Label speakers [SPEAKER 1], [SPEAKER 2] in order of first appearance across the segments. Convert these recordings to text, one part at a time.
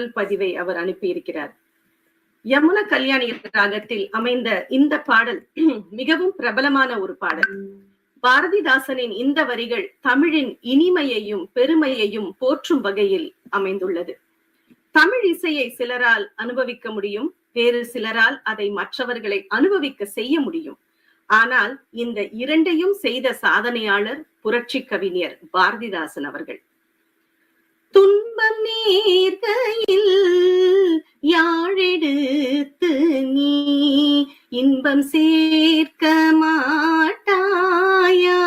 [SPEAKER 1] குரல் பதிவை அவர் அனுப்பியிருக்கிறார். யமுன கல்யாணி ராகத்தில் அமைந்த இந்த பாடல் மிகவும் பிரபலமான ஒரு பாடல். பாரதிதாசனின் இந்த வரிகள் தமிழின் இனிமையையும் பெருமையையும் போற்றும் வகையில் அமைந்துள்ளது. தமிழ் இசையை சிலரால் அனுபவிக்க முடியும், வேறு சிலரால் அதை மற்றவர்களை அனுபவிக்க செய்ய முடியும். ஆனால் இந்த இரண்டையும் செய்த சாதனையாளர் புரட்சி கவிஞர் பாரதிதாசன் அவர்கள். துன்பம் நேர்கையில் யாழெடுத்து நீ இன்பம் சேர்க்க மாட்டாயா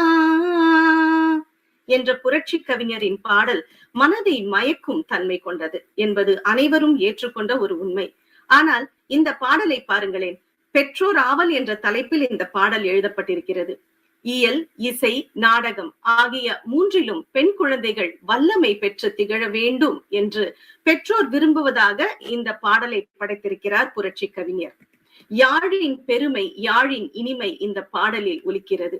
[SPEAKER 1] என்ற புரட்சி கவிஞரின் பாடல் மனதை மயக்கும் தன்மை கொண்டது என்பது அனைவரும் ஏற்றுக்கொண்ட ஒரு உண்மை. ஆனால் இந்த பாடலை பாருங்களேன். பெற்றோர் ஆவல் என்ற தலைப்பில் இந்த பாடல் எழுதப்பட்டிருக்கிறது. இயல், இசை, நாடகம் ஆகிய மூன்றிலும் பெண் குழந்தைகள் வல்லமை பெற்று திகழ வேண்டும் என்று பெற்றோர் விரும்புவதாக இந்த பாடலை படைத்திருக்கிறார் புரட்சி கவிஞர். யாழின் பெருமை, யாழின் இனிமை இந்த பாடலில் ஒலிக்கிறது.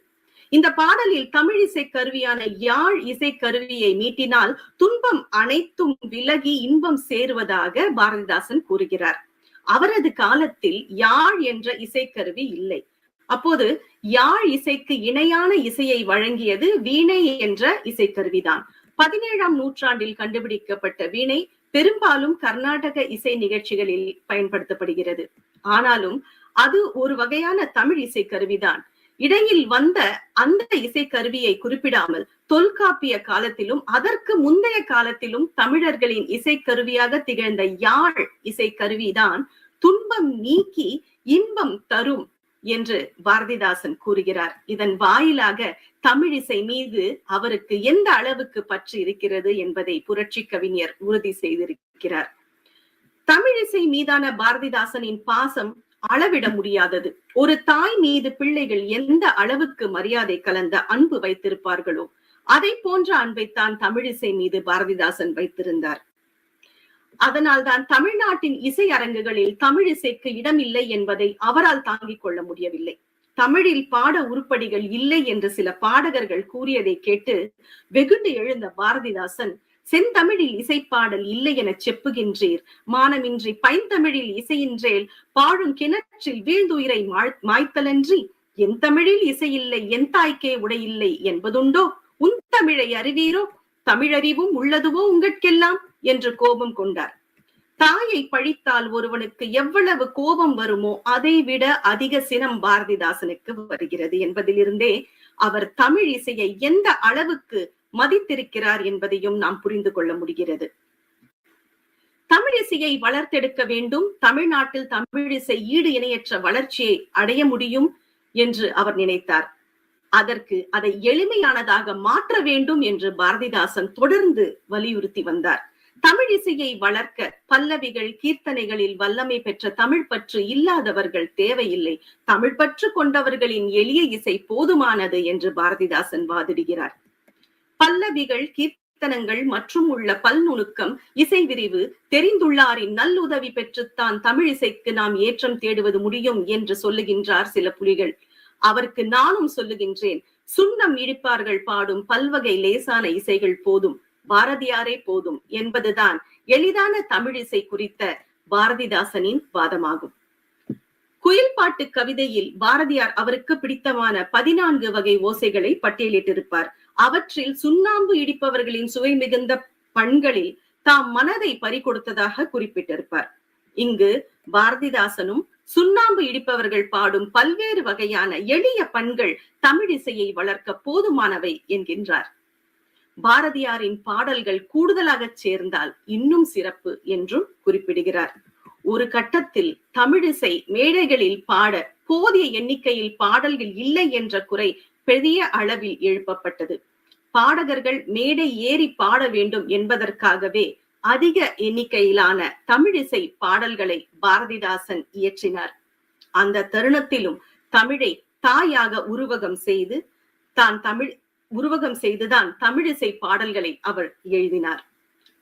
[SPEAKER 1] இந்த பாடலில் தமிழ் இசை கருவியான யாழ் இசை கருவியை மீட்டினால் துன்பம் அனைத்தும் விலகி இன்பம் சேருவதாக பாரதிதாசன் கூறுகிறார். அவரது காலத்தில் யாழ் என்ற இசைக்கருவி இல்லை. அப்போது யாழ் இசைக்கு இணையான இசையை வழங்கியது வீணை என்ற இசைக்கருவிதான். 17ஆம் நூற்றாண்டில் கண்டுபிடிக்கப்பட்ட வீணை பெரும்பாலும் கர்நாடக இசை நிகழ்ச்சிகளில் பயன்படுத்தப்படுகிறது. ஆனாலும் அது ஒரு வகையான தமிழ் இசை கருவிதான். இடையில் வந்த அந்த இசை கருவியை குறிப்பிடாமல் தொல்காப்பிய காலத்திலும் அதற்கு முந்தைய காலத்திலும் தமிழர்களின் இசைக்கருவியாக திகழ்ந்த யாழ் இசை கருவிதான் துன்பம் நீக்கி இன்பம் தரும் என்று பாரதிதாசன் கூறுகிறார். இதன் வாயிலாக தமிழிசை மீது அவருக்கு எந்த அளவுக்கு பற்று இருக்கிறது என்பதை புரட்சி கவிஞர் உறுதி செய்திருக்கிறார். தமிழிசை மீதான பாரதிதாசனின் பாசம் அளவிட முடியாதது. ஒரு தாய் மீது பிள்ளைகள் எந்த அளவுக்கு மரியாதை கலந்த அன்பு வைத்திருப்பார்களோ அதை போன்ற அன்பைத்தான் தமிழிசை மீது பாரதிதாசன் வைத்திருந்தார். அதனால்தான் தமிழ்நாட்டின் இசை அரங்குகளில் தமிழிசைக்கு இடமில்லை என்பதை அவரால் தாங்கிக் கொள்ள முடியவில்லை. தமிழில் பாட உருப்படிகள் இல்லை என்று சில பாடகர்கள் கூறியதை கேட்டு வெகுண்டு எழுந்த பாரதிதாசன், செந்தமிழில் இசைப்பாடல் இல்லை என செப்புகின்றீர், மானமின்றி பைந்தமிழில் இசையின்றேல் பாழும் கிணற்றில் வீழ்ந்துயிரை மாய்த்தலன்றி என் தமிழில் இசையில்லை என் தாய்க்கே உடையில்லை என்பதுண்டோ, உன் தமிழை அறிவீரோ, தமிழறிவும் உள்ளதுவோ உங்கட்கெல்லாம் என்று கோபம் கொண்டார். தாயை பழித்தால் ஒருவனுக்கு எவ்வளவு கோபம் வருமோ அதை விட அதிக சினம் பாரதிதாசனுக்கு வருகிறது என்பதிலிருந்தே அவர் தமிழ் இசையை எந்த அளவுக்கு மதித்திருக்கிறார் என்பதையும் நாம் புரிந்து கொள்ள முடிகிறது. தமிழிசையை வளர்த்தெடுக்க வேண்டும், தமிழ்நாட்டில் தமிழிசை ஈடு இணையற்ற வளர்ச்சியை அடைய முடியும் என்று அவர் நினைத்தார். அதற்கு அதை எளிமையானதாக மாற்ற வேண்டும் என்று பாரதிதாசன் தொடர்ந்து வலியுறுத்தி வந்தார். தமிழ் இசையை வளர்க்க பல்லவிகள், கீர்த்தனைகளில் வல்லமை பெற்ற தமிழ் பற்று இல்லாதவர்கள் தேவையில்லை, தமிழ் பற்று கொண்டவர்களின் எளிய இசை போதுமானது என்று பாரதிதாசன் வாதிடுகிறார். பல்லவிகள், கீர்த்தனங்கள் மற்றும் உள்ள பல்நுணுக்கம், இசை விரிவு தெரிந்துள்ளாரின் நல்லுதவி பெற்றுத்தான் தமிழ் இசைக்கு நாம் ஏற்றம் தேடுவது முடியும் என்று சொல்லுகின்றார் சில புலிகள். அவருக்கு நானும் சொல்லுகின்றேன், சுண்ணம் இடிப்பார்கள் பாடும் பல்வகை லேசான இசைகள் போதும், பாரதியாரே போதும் என்பதுதான் எளிதான தமிழிசை குறித்த பாரதிதாசனின் வாதமாகும். குயில் பாட்டு கவிதையில் பாரதியார் அவருக்கு பிடித்தமான 14 வகை ஓசைகளை பட்டியலிட்டிருப்பார். அவற்றில் சுண்ணாம்பு இடிப்பவர்களின் சுவை மிகுந்த பண்களில் தாம் மனதை பறிகொடுத்ததாக குறிப்பிட்டிருப்பார். இங்கு பாரதிதாசனும் சுண்ணாம்பு இடிப்பவர்கள் பாடும் பல்வேறு வகையான எளிய பண்கள் தமிழிசையை வளர்க்க போதுமானவை என்கின்றார். பாரதியாரின் பாடல்கள் கூடுதலாக சேர்ந்தால் இன்னும் சிறப்பு என்றும் குறிப்பிடுகிறார். ஒரு கட்டத்தில் தமிழிசை மேடைகளில் பாட போதிய எண்ணிக்கையில் பாடல்கள் இல்லை என்ற குறை பெரிய அளவில் எழுப்பப்பட்டது. பாடகர்கள் மேடை ஏறி பாட வேண்டும் என்பதற்காகவே அதிக எண்ணிக்கையிலான தமிழிசை பாடல்களை பாரதிதாசன் இயற்றினார். அந்த தருணத்திலும் தமிழை தாயாக உருவகம் செய்துதான் தமிழிசை பாடல்களை அவர் எழுதினார்.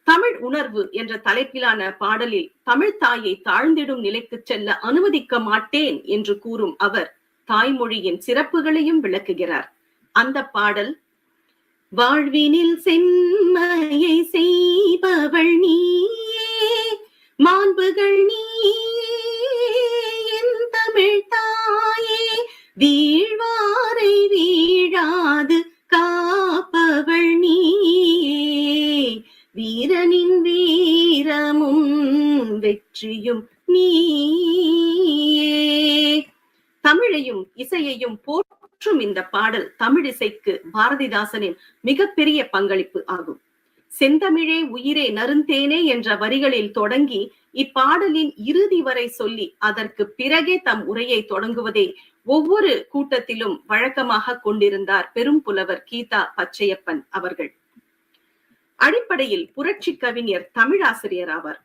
[SPEAKER 1] தமிழ் உணர்வு என்ற தலைப்பிலான பாடலில் தமிழ் தாயை தாழ்ந்திடும் நிலைக்கு செல்ல அனுமதிக்க மாட்டேன் என்று கூறும் அவர் தாய்மொழியின் சிறப்புகளையும் விளக்குகிறார். அந்த பாடல், வாழ்வினில் செம்மையை செய்பவள் நீயே, மாண்புகள் நீ என் தமிழ் தாயே, வீழ்வாரை வீழாது காப்பவள் நீயே, வீரனின் வீரமும் வெற்றியும் நீயே. தமிழையும் இசையையும் போற்றும் இந்த பாடல் தமிழிசைக்கு பாரதிதாசனின் மிகப்பெரிய பங்களிப்பு ஆகும். செந்தமிழே உயிரே நறுந்தேனே என்ற வரிகளில் தொடங்கி இப்பாடலின் இறுதி வரை சொல்லி அதற்கு பிறகே தம் உரையை தொடங்குவதே ஒவ்வொரு கூட்டத்திலும் வழக்கமாக கொண்டிருந்தார் பெரும் புலவர் கீதா பச்சையப்பன் அவர்கள். அடிப்படையில் புரட்சி கவிஞர் தமிழாசிரியர் ஆவார்.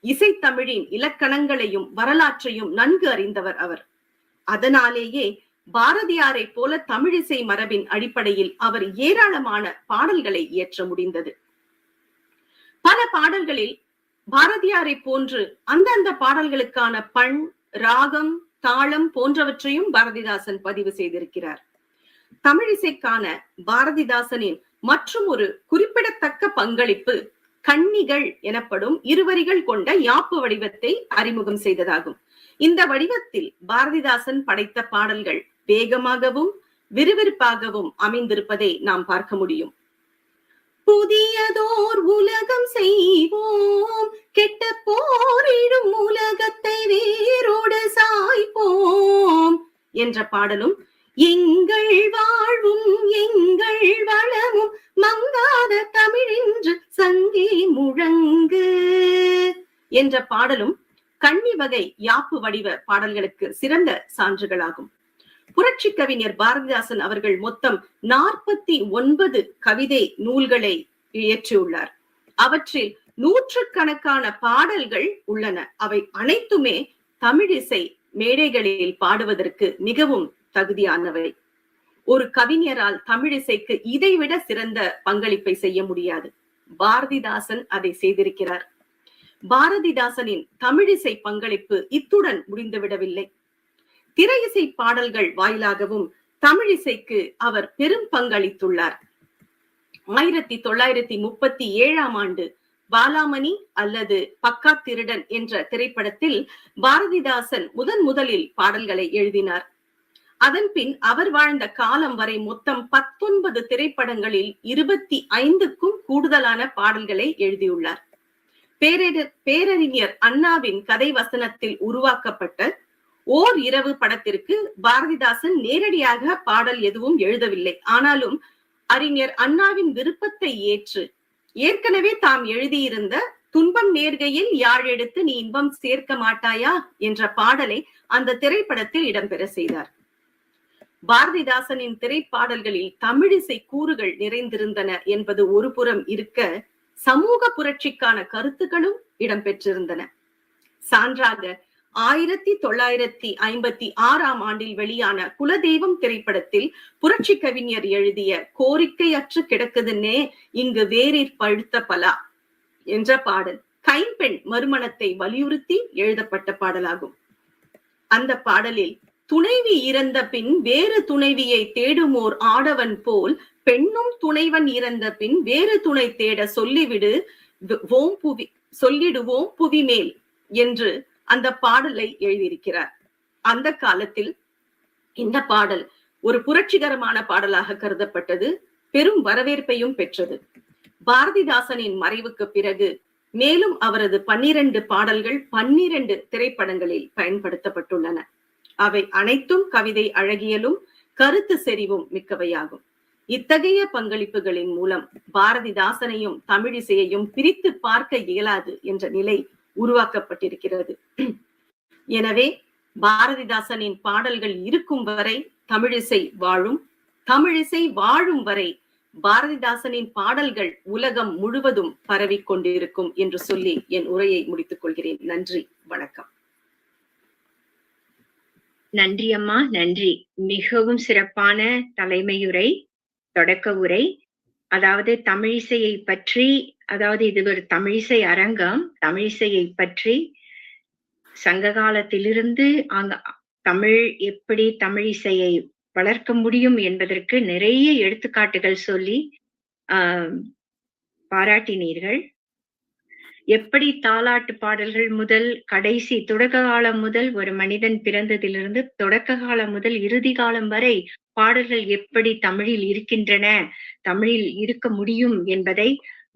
[SPEAKER 1] இசைத்தமிழின் இலக்கணங்களையும் வரலாற்றையும் நன்கு அறிந்தவர் அவர். அதனாலேயே பாரதியாரை போல தமிழிசை மரபின் அடிப்படையில் அவர் ஏராளமான பாடல்களை இயற்ற முடிந்தது. பல பாடல்களில் பாரதியாரை போன்று அந்தந்த பாடல்களுக்கான பண், ராகம், தாளம் போன்றவற்றையும் பாரதிதாசன் பதிவு செய்திருக்கிறார். தமிழிசைக்கான பாரதிதாசனின் மற்றும் ஒரு குறிப்பிடத்தக்க பங்களிப்பு கன்னிகள் எனப்படும் இருவரிகள் கொண்ட யாப்பு வடிவத்தை அறிமுகம் செய்ததாகும். இந்த வடிவத்தில் பாரதிதாசன் படைத்த பாடல்கள் வேகமாகவும் விறுவிறுப்பாகவும் அமைந்திருப்பதை நாம் பார்க்க முடியும். புதியதோர் உலகம் செய்வோம், கெட்ட போரிடும் உலகத்தை வேரோடு சாய்ப்போம் என்ற பாடலும், எங்கள் வாழ்வும் எங்கள் வளமும் மங்காத தமிழென்று சங்கே முழங்கு என்ற பாடலும் கன்னி வகை யாப்பு வடிவ பாடல்களுக்கு சிறந்த சான்றுகளாகும். புரட்சி கவிஞர் பாரதிதாசன் அவர்கள் மொத்தம் 49 கவிதை நூல்களை இயற்றியுள்ளார். அவற்றில் நூற்றுக்கணக்கான பாடல்கள் உள்ளன. அவை அனைத்துமே தமிழிசை மேடைகளில் பாடுவதற்கு மிகவும் தகுதியானவை. ஒரு கவிஞரால் தமிழிசைக்கு இதைவிட சிறந்த பங்களிப்பை செய்ய முடியாது. பாரதிதாசன் அதை செய்திருக்கிறார். பாரதிதாசனின் தமிழிசை பங்களிப்பு இத்துடன் முடிந்துவிடவில்லை. திரை இசை பாடல்கள் வாயிலாகவும் தமிழிசைக்கு அவர் பெரும் பங்களித்துள்ளார். 1937ஆம் ஆண்டு பாலாமணி அல்லது பக்கா திருடன் என்ற திரைப்படத்தில் பாரதிதாசன் முதலில் பாடல்களை எழுதினார். அதன் பின் அவர் வாழ்ந்த காலம் வரை மொத்தம் 19 திரைப்படங்களில் 25க்கும் கூடுதலான பாடல்களை எழுதியுள்ளார். பேரறிஞர் அண்ணாவின் கதை வசனத்தில் உருவாக்கப்பட்ட ஓர் இரவு படத்திற்கு பாரதிதாசன் நேரடியாக பாடல் எதுவும் எழுதவில்லை. ஆனாலும் அறிஞர் அண்ணாவின் விருப்பத்தை ஏற்று ஏற்கனவே தாம் எழுதியிருந்த துன்பம் நேர்கையில் யாழ் எடுத்து நீ இன்பம் சேர்க்க மாட்டாயா என்ற பாடலை அந்த திரைப்படத்தில் இடம்பெற செய்தார். பாரதிதாசனின் திரைப்பாடல்களில் தமிழிசை கூறுகள் நிறைந்திருந்தன என்பது ஒரு புறம் இருக்க, சமூக புரட்சிக்கான கருத்துக்களும் இடம்பெற்றிருந்தன. சான்றாக 1956ஆம் ஆண்டில் வெளியான குலதெய்வம் திரைப்படத்தில் புரட்சி கவிஞர் எழுதிய கோரிக்கையற்று கிடக்குதுன்னே இங்கு வேரிற் பழுத்த பலா என்ற பாடல் கைம்பெண் மறுமணத்தை வலியுறுத்தி எழுதப்பட்ட பாடலாகும். அந்த பாடலில் துணைவி இறந்த பின் வேறு துணைவியை தேடுமோர் ஆடவன் போல் பெண்ணும் துணைவன் இறந்த பின் வேறு துணை தேட சொல்லிடுவோம் புவி மேல் என்று அந்த பாடலை எழுதியிருக்கிறார். அந்த காலத்தில் இந்த பாடல் ஒரு புரட்சிகரமான பாடலாக கருதப்பட்டது, பெரும் வரவேற்பையும் பெற்றது. பாரதிதாசனின் மறைவுக்கு பிறகு மேலும் அவரது 12 பாடல்கள் 12 திரைப்படங்களில் பயன்படுத்தப்பட்டுள்ளன. அவை அனைத்தும் கவிதை அழகியலும் கருத்து செறிவும் மிக்கவையாகும். இத்தகைய பங்களிப்புகளின் மூலம் பாரதிதாசனையும் தமிழிசையையும் பிரித்து பார்க்க இயலாது என்ற நிலை உருவாக்கப்பட்டிருக்கிறது. எனவே பாரதிதாசனின் பாடல்கள் இருக்கும் வரை தமிழிசை வாழும், தமிழிசை வாழும் வரை பாரதிதாசனின் பாடல்கள் உலகம் முழுவதும் பரவி கொண்டிருக்கும் என்று சொல்லி என் உரையை முடித்துக் கொள்கிறேன். நன்றி, வணக்கம்.
[SPEAKER 2] நன்றி அம்மா, நன்றி. மிகவும் சிறப்பான தலைமையுரை, தொடக்க உரை. அதாவது தமிழிசையை பற்றி, அதாவது இது ஒரு தமிழிசை அரங்கம். தமிழிசையை பற்றி சங்க காலத்திலிருந்து தமிழ் எப்படி தமிழிசையை வளர்க்க முடியும் என்பதற்கு நிறைய எடுத்துக்காட்டுகள் சொல்லி பாராட்டினீர்கள். எப்படி தாலாட்டு பாடல்கள் முதல் கடைசி தொடக்க காலம் முதல் ஒரு மனிதன் பிறந்ததிலிருந்து தொடக்க காலம் முதல் இறுதி காலம் வரை பாடல்கள் எப்படி தமிழில் இருக்கின்றன, தமிழில் இருக்க முடியும் என்பதை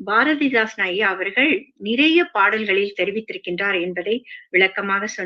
[SPEAKER 2] பாரதிதாசன் ஐயா அவர்கள் நிறைய பாடல்களில் தெரிவித்திருக்கின்றார் என்பதை விளக்கமாக சொன்னீர்.